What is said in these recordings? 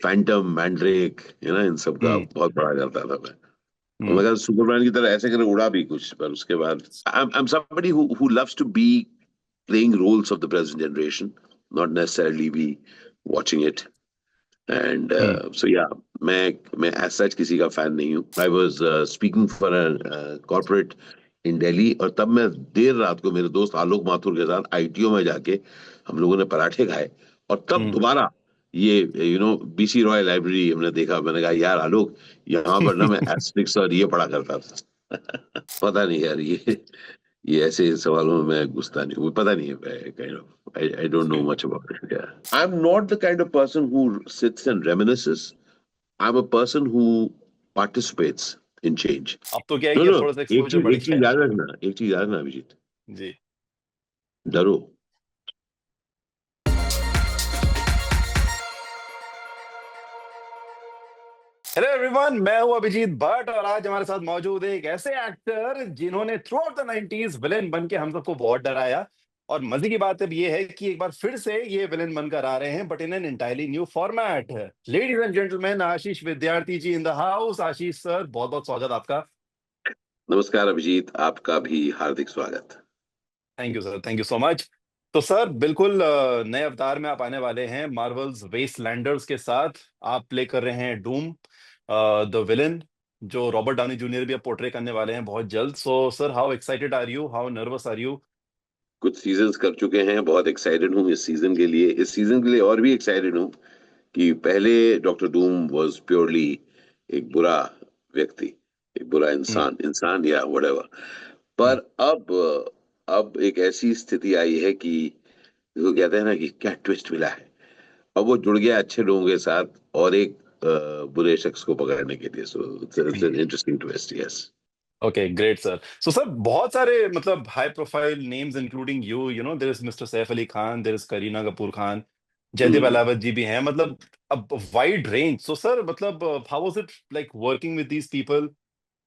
Phantom, Mandrake, इन सब का हम्म। बहुत बड़ा करता था मैं। और हम्म। मैं सुपरमैन की तरह ऐसे करके उड़ा भी कुछ, पर उसके बाद I am somebody who loves to be playing roles of the present generation, not necessarily be watching it. And hmm. so yeah, मैं as such किसी का फैन नहीं हूँ. I was speaking for a corporate in Delhi, और तब मैं देर रात को मेरे दोस्त आलोक माथुर के साथ आईटीओ में जाके हम लोगों ने पराठे खाए. और तब हम्म। दोबारा ये बीसी रॉय लाइब्रेरी हमने देखा. मैंने कहा यार आलोक, यहाँ पर ना मैं एस्ट्रिक्स और ये पढ़ा करता था. पता नहीं यार, ये ऐसे सवालों में मैं घुसता नहीं. वो पता नहीं है, kind of I don't know much about it. I am not the kind of person who sits and reminisces. I am a person who participates in change. अब तो क्या है नो कि अब नो, थोड़ा सा एक एक्सपोजर चीज बढ़ एक गया चीज है। याद रखना, एक चीज याद रखना अभिजीत. जी। डरो. हेलो एवरीवन, मैं हूं अभिजीत भट्ट और आज हमारे साथ मौजूद है एक ऐसे एक्टर जिन्होंने through out the 90s villain बन के हम सबको बहुत डराया। और मजे की बात अब ये है कि एक बार फिर से ये विलेन बनकर आ रहे हैं, but in an entirely new format. Ladies and gentleman, Ashish Vidyarthi ji in the house. Ashish sir, बहुत बहुत स्वागत आपका। नमस्कार अभिजीत, आपका भी हार्दिक स्वागत. Thank you sir, thank you so much. तो सर बिल्कुल नए अवतार में आप आने वाले हैं मार्वल्स वेस्टलैंडर्स के साथ। आप प्ले कर रहे हैं डूम द विलेन, जो रॉबर्ट डाउनी जूनियर भी आप पोर्ट्रे करने वाले हैं बहुत जल्द। So sir, how excited are you, how nervous are you? कुछ सीजन्स कर चुके हैं, बहुत एक्साइटेड हूँ इस सीजन के लिए. इस सीजन के लिए और भी एक्साइटेड हूँ कि पहले डॉक्टर डूम वाज प्योरली एक बुरा व्यक्ति, एक बुरा हम्म। इंसान इंसान या whatever. हम्म। पर अब एक ऐसी स्थिति आई है कि वो कहते हैं ना कि क्या ट्विस्ट मिला है. अब वो जुड़ गया अच्छे लोगों के साथ और एक बुरे शख्स को पकड़ने के लिए. So it's an interesting twist. Yes. Okay, great sir. So sir, बहुत सारे मतलब high profile names including you you know there is mister Saif Ali Khan, there is Kareena Kapoor Khan, Jaideep Ahlawat ji भी हैं, मतलब अब वाइड रेंज। सो सर, मतलब how was it like working with these people?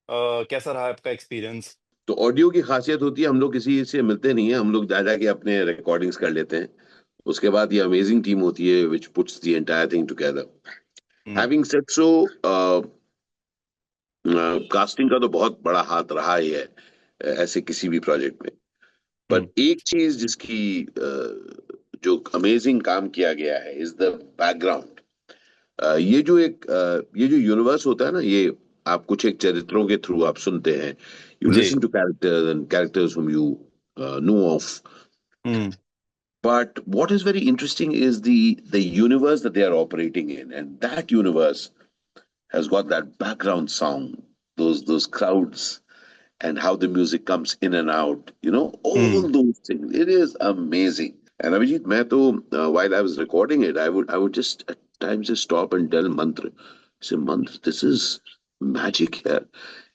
कैसा रहा आपका एक्सपीरियंस? तो ऑडियो की खासियत होती है, हम लोग किसी से मिलते नहीं है, हम लोग जा जाके अपने रिकॉर्डिंग्स कर लेते हैं. उसके बाद ये अमेजिंग टीम होती है विच puts the entire thing together. Hmm. Having said so, casting का तो बहुत बड़ा हाथ रहा ही है ऐसे किसी भी प्रोजेक्ट में. पर हम्म। एक चीज जिसकी जो अमेजिंग काम किया गया है इज द बैकग्राउंड. ये जो यूनिवर्स होता है ना, ये आप कुछ एक चरित्रों के थ्रू आप सुनते हैं. यू जी। Listen to characters and characters whom you know of. Hmm. But what is very interesting is the universe that they are operating in, and that universe has got that background sound, those crowds, and how the music comes in and out. All hmm. those things. It is amazing. And Abhijit, मैं तो while I was recording it, I would just at times just stop and tell Mantra, say Mantra, this is magic here.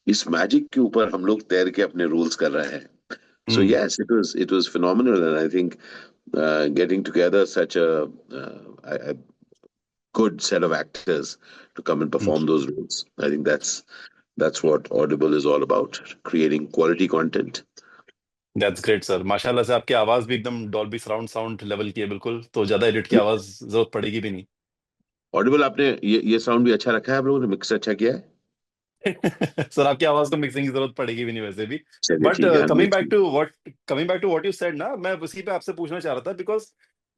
इस magic के ऊपर हम लोग तैर के अपने रूल्स कर रहे हैं. So hmm. yes, it was phenomenal, and I think getting together such a good set of actors to come and perform those roles. I think that's what Audible is all about, creating quality content. That's great sir, माशाल्लाह से आपकी आवाज भी एकदम Dolby surround sound level की है बिल्कुल, तो ज्यादा एडिट की आवाज जरूरत पड़ेगी भी नहीं। ऑडिबल आपने ये साउंड भी अच्छा रखा है, आप लोगों ने मिक्स अच्छा किया है. सर आपकी आवाज को मिक्सिंग की जरूरत पड़ेगी भी नहीं वैसे भी। चलिए बट ठीक है, coming back unmix. To what you said ना, मैं उसी पे आपसे पूछना चाह रहा था, बिकॉज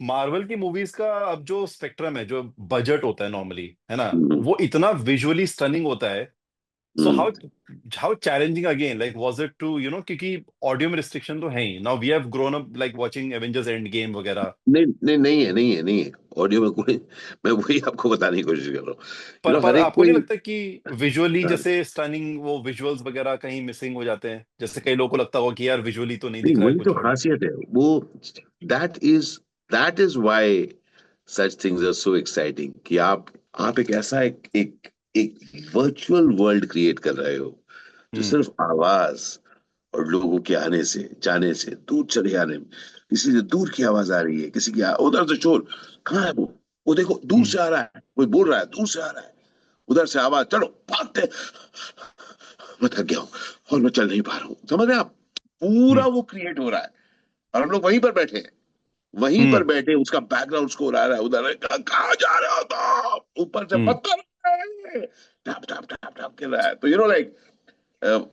मार्वल की मूवीज का अब जो स्पेक्ट्रम है, जो बजट होता है नॉर्मली, है ना, हम्म. वो इतना विजुअली स्टनिंग होता है। So hmm. How challenging again, like was it to क्योंकि ऑडियो में रिस्ट्रिक्शन तो है ही। Now we have grown up like watching Avengers Endgame वगैरह। नहीं नहीं, नहीं है ऑडियो में कोई. मैं वही आपको बताने की कोशिश कर रहा हूँ. पर हर एक आपको नहीं कोई. लगता कि विजुअली हाँ, जैसे स्टनिंग वो विजुअल्स वगैरह कहीं मिसिंग हो जाते हैं? जैसे कई लोगों को लगता होगा कि यार विजुअली तो नहीं नहीं दिख रहा है वही तो कुछ और। खासियत है वो. That is why such things are so exciting कि आप एक ऐसा एक एक एक वर्चुअल वर्ल्ड क्रिएट कर रहे हो, जो हम्म। सिर्फ आवाज और लोगों के आने से जाने से दूर चले जाने में. किसी से दूर की आवाज आ रही है, किसी की उधर से शोर. कहाँ है वो देखो दूर हम्म। से आ रहा है, कोई बोल रहा है दूर से आ रहा है. उधर से आवाज, चलो भागते. मैं थक गया हूँ और मैं चल नहीं पा रहा हूँ. समझ रहे हैं आप? पूरा हम्म। वो क्रिएट हो रहा है और हम लोग वहीं पर बैठे हैं. वहीं पर हम्म। बैठे उसका बैकग्राउंड स्कोर आ रहा है उधर, कहाँ जा रहे हो तो ऊपर से हम्म। पत्थर टप टप टप टप कर रहा है, तो like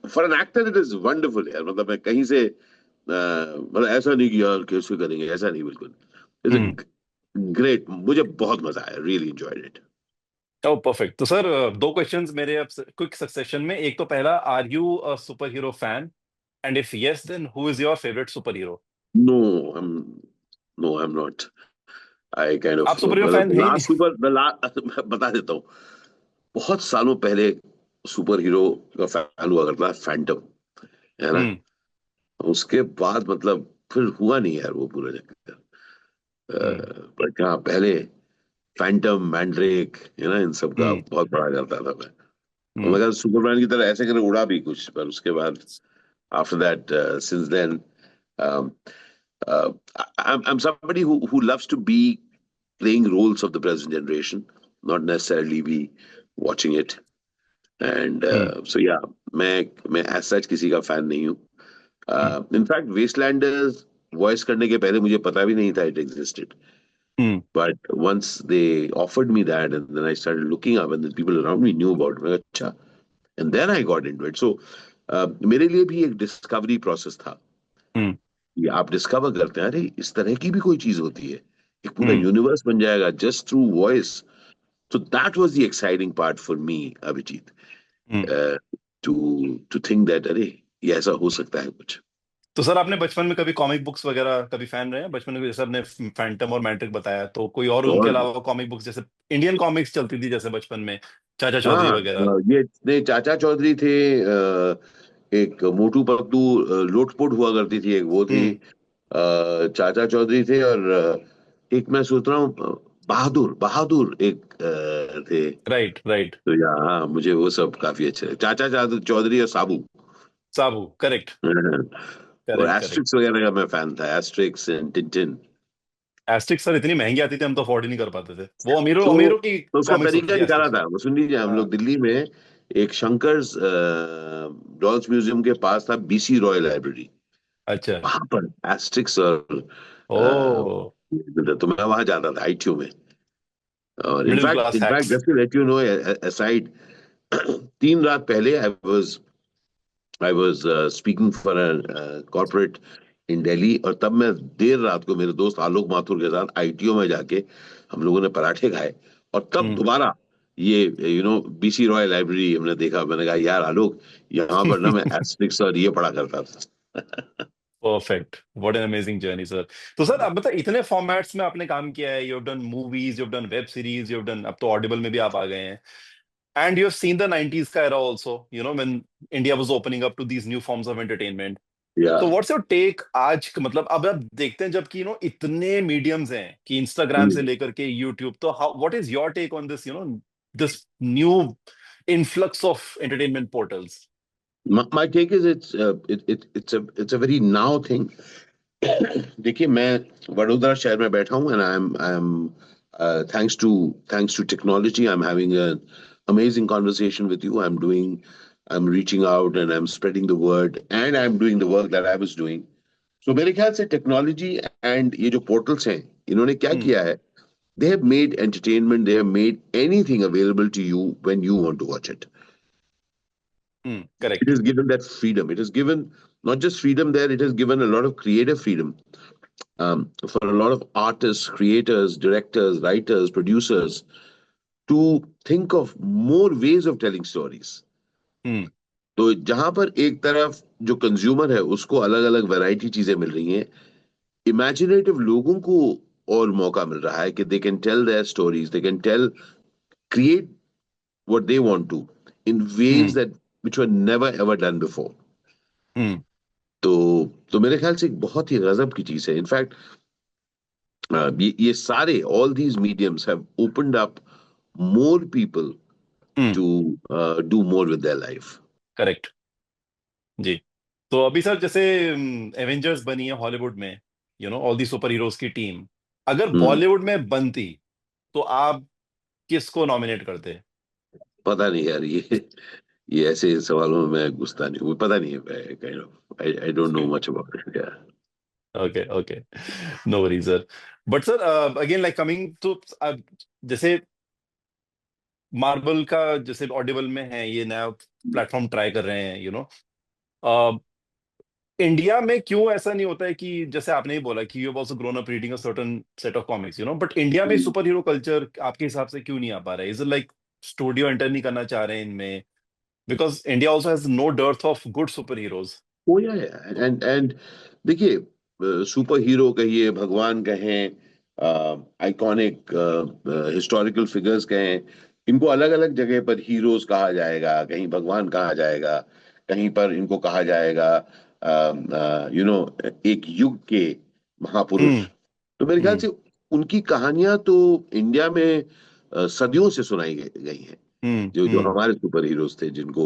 for an actor it is wonderful यार। मतलब मैं कहीं से मतलब ऐसा नहीं कि यार कैसे करेंगे, ऐसा नहीं, बिल्कुल हम्म। It's great. मुझे बहुत मजा आया, really enjoyed it. Oh perfect. तो सर दो क्वेश्चंस मेरे अब क्विक सक्सेशन में। एक तो पहला, are you a superhero fan? And if yes, then who is your favourite superhero? No, I am no, I am not. I kind आप of superhero मतलब fan है ही नहीं? Last super the last मैं बता देता हूँ। बहुत सालों पहले सुपर हीरो का फैन हुआ करता फैंटम, है ना। हम्म। उसके बाद मतलब फिर हुआ नहीं यार वो पूरा चक्कर। हम्म। बट हाँ, पहले फैंटम, मैंड्रेक, है ना, इन सब का हम्म। बहुत बड़ा करता था मैं। और हम्म। मैं सुपरमैन की तरह ऐसे करके उड़ा भी कुछ, पर उसके बाद after that, since then, um, I'm somebody who loves to be playing roles of the present generation, not necessarily be watching it. And hmm. so yeah, मैं as such किसी का फैन नहीं हूँ। हम्म। इनफैक्ट वेस्टलैंडर्स वॉइस करने के पहले मुझे पता भी नहीं था it existed. Hmm. But once they offered me that, and then I started looking up, and then people around me knew about it. मैं कहा, अच्छा, and then I got into it. So मेरे लिए भी एक डिस्कवरी प्रोसेस था। हम्म। ये आप डिस्कवर करते हैं, अरे इस तरह की भी कोई चीज होती है, एक पूरा हम्म। यूनिवर्स बन जाएगा just through voice. So that was the exciting part for me, Abhijit, hmm. To to think that अरे ये ऐसा हो सकता है कुछ। तो सर आपने बचपन में कभी कॉमिक बुक्स वगैरह कभी फैन रहे हैं बचपन में? जैसे आपने फैंटम और मैट्रिक बताया, तो कोई और उनके और अलावा कॉमिक बुक्स, जैसे इंडियन कॉमिक्स चलती थी जैसे बचपन में, चाचा चौधरी हाँ, वगैरह? ये नहीं, चाचा चौधरी थे। एक मोटू पतलू लोटपोट हुआ करती थी, एक वो थी। हम्म। चाचा चौधरी थे, और एक मैं सोच रहा हूँ बहादुर बहादुर एक थे। Right, right. तो हाँ, मुझे वो सब काफी अच्छे लगे। चाचा चौधरी और साबू। साबू, करेक्ट। और करेक्ट, करेक्ट। एस्ट्रिक्स वगैरह का मैं फैन था, Asterix and Tintin. Asterix sir इतनी महंगी आती थी, हम तो अफोर्ड ही नहीं कर पाते थे। वो अमीरों तो अमीरों की तो उसका कॉमिक्स होती तरीका थी निकाला एस्टिक। था, वो सुन लीजिए, हम हाँ। लोग दिल्ली में एक शंकर्स डॉल्स म्यूजियम के पास था, बीसी रॉय लाइब्रेरी। अच्छा। वहां पर एस्ट्रिक्स और ओ। तो मैं वहां जाता था आईटीयू में। और middle in fact class in fact hacks. Just to let you know aside, 3 रात पहले I was speaking for a corporate in Delhi, और तब मैं देर रात को मेरे दोस्त आलोक माथुर के साथ आईटीओ में जाके हम लोगों ने पराठे खाए। और तब हम्म। दोबारा ये बीसी रॉय लाइब्रेरी हमने देखा। मैंने कहा यार आलोक, यहाँ पर ना मैं एस्ट्रिक्स और ये पढ़ा करता था। Perfect. What an amazing journey sir. तो सर अब मतलब इतने फॉर्मेट्स में आपने काम किया है, you have done movies, you have done web series, you have done, अब तो ऑडिबल में भी आप आ गए हैं। And you have seen the 90s का era also, you know, when India was opening up to these new forms of entertainment. या तो व्हाट्स योर टेक आज मतलब अब आप देखते हैं जबकि इतने मीडियम्स हैं कि इंस्टाग्राम से लेकर के यूट्यूब, तो how, what is your take on this, this new influx of entertainment portals? my take is it's a very now thing. देखिए, मैं वडोदरा शहर में बैठा हूँ, and I am thanks to technology I am having an amazing conversation with you. I'm reaching out and I'm spreading the word, and I'm doing the work that I was doing. So मेरे ख्याल से technology and ये जो portals हैं, इन्होंने क्या हम्म। किया है, they have made entertainment, they have made anything available to you when you want to watch it. Hmm. It correct. has given that freedom. It has given not just freedom there, it has given a lot of creative freedom, for a lot of artists, creators, directors, writers, producers to think of more ways of telling stories. हम्म। तो जहां पर एक तरफ जो consumer है उसको अलग अलग वैरायटी चीजें मिल रही हैं, इमेजिनेटिव लोगों को और मौका मिल रहा है कि they can tell their stories, they can tell, create what they want to in ways hmm. That which were never ever done before. Hmm. तो मेरे ख्याल से एक बहुत ही गजब की चीज है। इनफैक्ट ये सारे all these mediums have opened up more people hmm. To do more with their life. Correct. जी। तो अभी सर जैसे एवेंजर्स बनी है हॉलीवुड में, ऑल दी सुपर हीरोज की टीम, अगर हम्म, बॉलीवुड में बनती तो आप किसको नॉमिनेट करते? पता नहीं यार, ये ऐसे सवालों में मैं घुसता नहीं हूँ, पता नहीं है, kind of I don't know much about it. Okay okay, no worry sir. But sir again like coming to, जैसे मार्वल का जैसे ऑडिबल में है ये नया प्लेटफॉर्म ट्राई कर रहे हैं, इंडिया में क्यों ऐसा नहीं होता है कि जैसे आपने ही बोला कि you have also grown up reading a certain set of comics, but India में हम्म। सुपर हीरो कल्चर आपके हिसाब से क्यों नहीं आ पा रहा है? Is it like studio enter नहीं करना चाह रहे हैं इनमें? Because India also has no dearth of good superheroes. हो या एंड देखिए, सुपर हीरो कहिए, भगवान कहें, आइकॉनिक हिस्टोरिकल फिगर्स कहें, इनको अलग अलग जगह पर हीरोज कहा जाएगा, कहीं भगवान कहा जाएगा, कहीं पर इनको कहा जाएगा एक युग के महापुरुष। हम्म तो मेरे ख्याल हम्म से उनकी कहानियां तो इंडिया में सदियों से सुनाई गई हैं। जो जो हम्म हमारे सुपर हीरोज थे, जिनको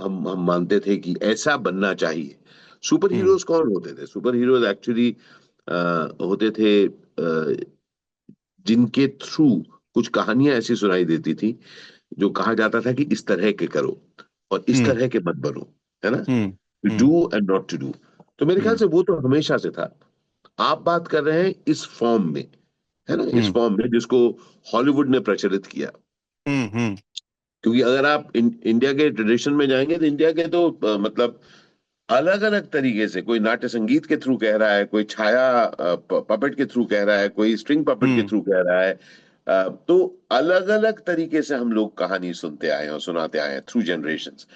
हम मानते थे कि ऐसा बनना चाहिए। सुपर हम्म हीरोज कौन होते थे? सुपर हीरोज एक्चुअली होते थे जिनके थ्रू कुछ कहानियां ऐसी सुनाई देती थी, जो कहा जाता था कि इस तरह के करो और इस हम्म तरह के मत बनो, है ना? Hmm to hmm do and not to do. तो मेरे ख्याल हम्म से वो तो हमेशा से था। आप बात कर रहे हैं इस फॉर्म में, है ना, इस हम्म फॉर्म में जिसको हॉलीवुड ने प्रचलित किया। हम्म क्योंकि अगर आप इंडिया के ट्रेडिशन में जाएंगे, तो इंडिया के तो मतलब अलग अलग तरीके से, कोई नाट्य संगीत के थ्रू कह रहा है, कोई छाया पपेट के थ्रू कह रहा है, कोई स्ट्रिंग पपेट के हम्म थ्रू कह रहा है। तो अलग अलग तरीके से हम लोग कहानी सुनते आए हैं और सुनाते आए हैं थ्रू जनरेशंस।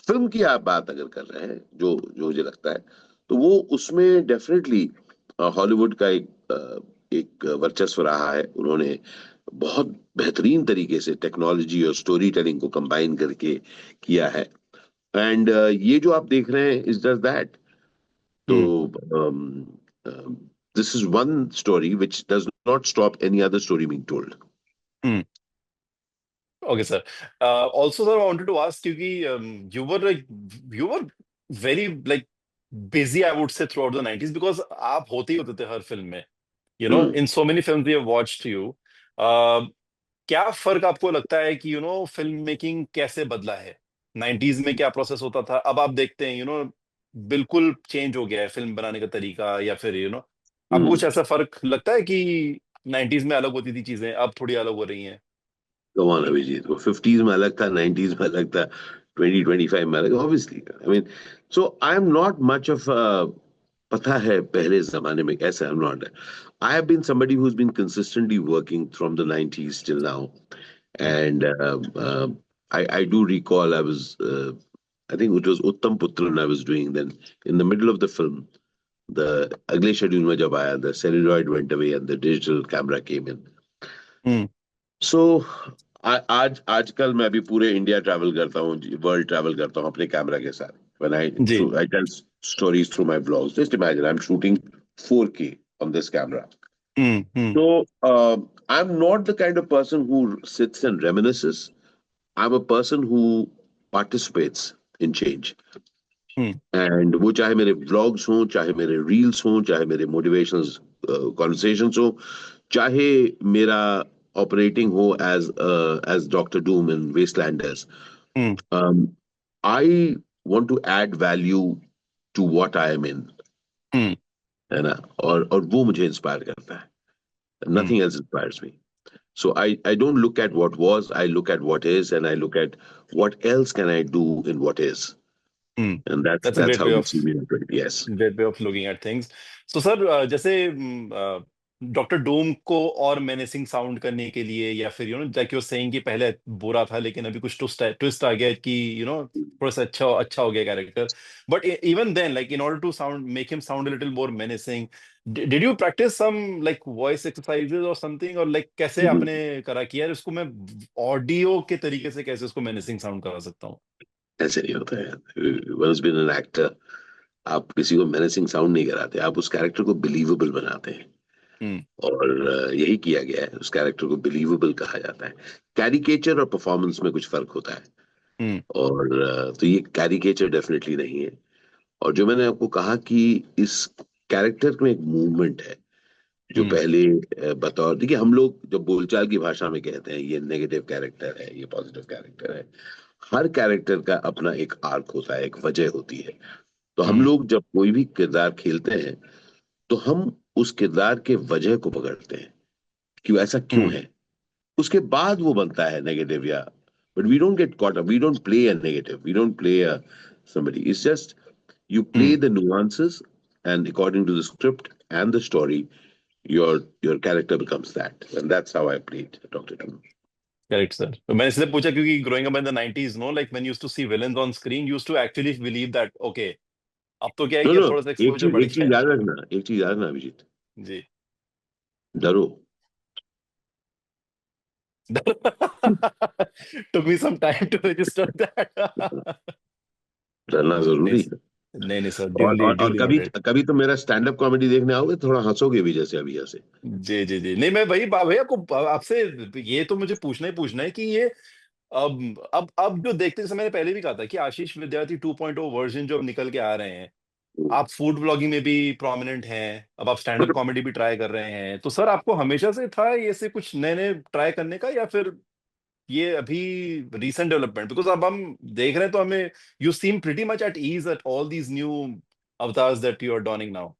फिल्म की आप बात अगर कर रहे हैं, जो जो मुझे लगता है, तो वो उसमें डेफिनेटली हॉलीवुड का एक वर्चस्व रहा है। उन्होंने बहुत बेहतरीन तरीके से टेक्नोलॉजी और स्टोरी टेलिंग को कंबाइन करके किया है। एंड ये जो आप देख रहे हैं इज जस्ट दैट। तो hmm this is one story which does not stop any other story being told. Hmm. Okay sir, also sir I wanted to ask, क्योंकि you were very like busy I would say throughout the 90s, because आप होते ही होते थे हर film में, hmm. In so many films we have watched you. क्या फर्क आपको लगता है कि फिल्म मेकिंग कैसे बदला है? 90s में क्या प्रोसेस होता था, अब आप देखते हैं बिल्कुल चेंज हो गया है फिल्म बनाने का तरीका, या फिर आपको हम्म। कुछ ऐसा फर्क लगता है कि 90s में अलग होती थी चीजें, अब थोड़ी अलग हो रही हैं? कौन अभिजीत? वो फिफ्टीज में अलग था, नाइनटीज में अलग था, 2025 में अलग, obviously. I mean, so I am not much of, पता है पहले जमाने में कैसे, I am not, I have been somebody who's been consistently working from the 90s till now. Hmm And I do recall, I think it was Uttam Putran I was doing then. In the middle of the film, the अगले schedule में जब आया, the celluloid went away and the digital camera came in. हम्म सो आज आजकल मैं भी पूरे India travel करता हूँ, वर्ल्ड ट्रैवल करता हूँ अपने कैमरा के साथ। व्हेन जी। I tell stories through my blogs, just imagine I am shooting 4K on this camera. Hmm So I'm not the kind of person who sits and reminisces. I'm a person who participates in change. Hmm and वो चाहे मेरे vlogs हों, चाहे मेरे reels हों, चाहे मेरे motivational conversations हो, चाहे मेरा ऑपरेटिंग हो as doctor doom in Westlanders. Hmm I want to add value to what I am in, hmm है ना? और वो मुझे इंस्पायर करता है। Hmm nothing else inspires me. So I don't look at what was, I look at what is, and I look at what else can I do in what is. Hmm. And that's that's a that's great how way you of see me in 20. Yes. Great way of looking at things. So sir, जैसे doctor Doom को और menacing sound करने के लिए, या फिर like you saying कि पहले बुरा था लेकिन अभी कुछ ट्विस्ट आ गया कि थोड़ा सा अच्छा अच्छा हो गया character, but even then like in order to sound make him sound a little more menacing, did you practice some like voice exercises और समथिंग, और लाइक कैसे Mhm. आपने करा कि यार इसको मैं ऑडियो के तरीके से कैसे उसको मेनेसिंग साउंड करा सकता हूँ? ऐसे नहीं होता है। Once been an actor, आप किसी को menacing साउंड नहीं कराते, आप उस कैरेक्टर को बिलीवेबल बनाते हैं। हम्म और यही किया गया है, उस कैरेक्टर को बिलीवेबल कहा जाता है। कैरिकेचर और परफॉर्मेंस में कुछ फर्क होता है। हम्म और तो ये कैरिकेचर डेफिनेटली नहीं है। और जो मैंने आपको कहा कि इस कैरेक्टर में एक मूवमेंट है, जो हम्म पहले बतौर, देखिए, हम लोग जब बोलचाल की भाषा में कहते हैं ये नेगेटिव कैरेक्टर है, ये पॉजिटिव कैरेक्टर है, हर कैरेक्टर का अपना एक आर्क होता है, एक वजह होती है। तो हम लोग जब कोई भी किरदार खेलते हैं तो हम उस किरदार के वजह को पकड़ते हैं कि ऐसा क्यों है, उसके बाद वो बनता है नेगेटिव या, but we don't get caught up, we don't play a negative, we don't play a somebody. It's just you play the nuances, and according to the script and the story, your character becomes that, and that's how I played Doctor Doom. Correct sir. तो मैंने इसलिए पूछा क्योंकि growing up in the 90s, no, like when used to see villains on screen, used to actually believe that okay, अब तो क्या है no कि अब नो, थोड़ा सा एक एक्सपोजर चीज बढ़ एक गया चीज है। याद रखना, एक चीज याद रखना अभिजीत, जी। डरो। took me some time to register that. डरना नहीं जरूरी है। नहीं नहीं सर, और ड्यूली कभी नोटेड। कभी तो मेरा स्टैंड अप कॉमेडी देखने आओगे, थोड़ा हंसोगे भी, जैसे अभी हंसे। जी जी जी, नहीं मैं वही भाई आपको आपसे ये तो मुझे पूछना है कि ये अब जो देखते, जैसे मैंने पहले भी कहा था कि आशीष विद्यार्थी 2.0 वर्जन जो अब निकल के आ रहे हैं, आप फूड ब्लॉगिंग में भी प्रोमिनेंट हैं, अब आप स्टैंड अप कॉमेडी भी ट्राई कर रहे हैं, तो सर आपको हमेशा से था ये से कुछ नए नए ट्राई करने का, या फिर ये अभी रीसेंट डेवलपमेंट? बिकॉज अब हम देख रहे हैं तो हमें you seem pretty much at ease at all these new avatars that you are donning now.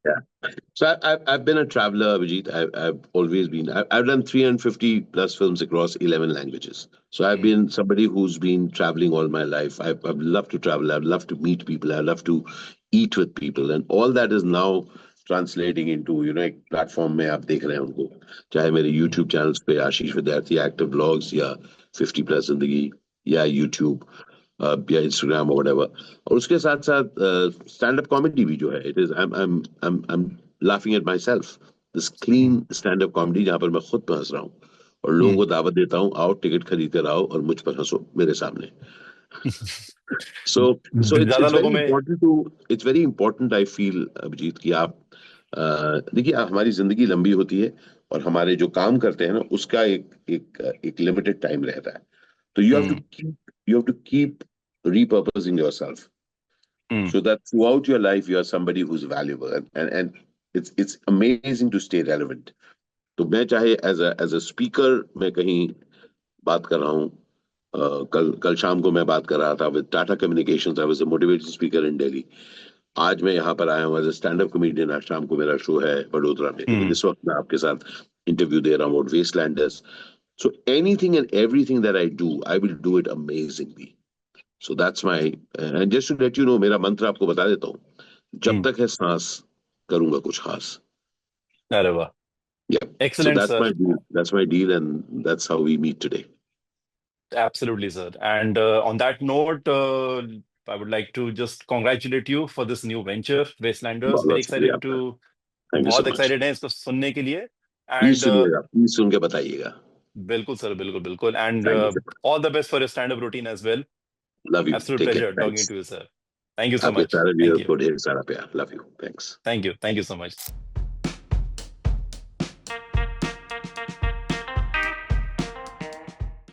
So I've been a traveler, Abhijit. I've always been. I've done 350 plus films across 11 languages. So I've been somebody who's been traveling all my life. I've loved to travel. I've loved to meet people. I love to eat with people, and all that is now translating into, एक platform में आप देख रहे हैं उनको, चाहे मेरे YouTube channels पे आशीष विद्यार्थी एक्टिव ब्लॉग्स, या 50 प्लस जिंदगी, या YouTube, या इंस्टाग्राम और whatever. और उसके साथ साथ स्टैंड अप कॉमेडी भी जो है, it is I am laughing at my self, this clean stand up comedy, जहां पर मैं खुद पे हंस रहा हूँ और लोगों को दावत देता हूँ, आओ टिकट खरीद कर आओ और मुझ पर हंसो मेरे सामने। सो सो इट्स ज्यादा इट्स वेरी लोगों में। Important to, it's very important I feel Abhijeet, कि आप देखिए, हमारी जिंदगी लंबी होती है और हमारे जो काम करते हैं ना, उसका एक लिमिटेड टाइम रहता है। तो you have to keep repurposing yourself so that throughout your life you are somebody who's valuable, and it's amazing to stay relevant. तो मैं चाहे एज अ स्पीकर मैं कहीं बात कर रहा हूँ, कल कल शाम को मैं बात कर रहा था with Tata communications, I was a motivation speaker in Delhi. आज मैं यहाँ पर आया हूँ as a stand up comedian, आज शाम को मेरा शो है वडोदरा में, लेकिन इस वक्त मैं आपके साथ इंटरव्यू दे रहा हूँ Westlanders. So anything and everything that I do, I will do it amazingly. So that's my, and just to let you know, मेरा मंत्र आपको बता देता हूँ, जब तक है सांस करूंगा कुछ खास। अरे वाह, Yeah. So excellent that's sir. my deal. That's my deal, and that's how we meet today. Absolutely, sir. And on that note, I would like to just congratulate you for this new venture, Wastelanders. बहुत Very बहुत शुक्रिया excited आपका। to, thank you सो बहुत much. excited हैं इसको सुनने के लिए। प्लीज And सुनिएगा, प्लीज सुन के बताइएगा। बिल्कुल सर, बिल्कुल बिल्कुल। And thank you so much. all the best for your stand-up routine as well. Love you, Absolute take care, pleasure talking thanks. to you, sir. Thank you so आपके much. सारे Thank viewers you. को ढेर सारा प्यार, love you, thanks. Thank you. Thank you so much.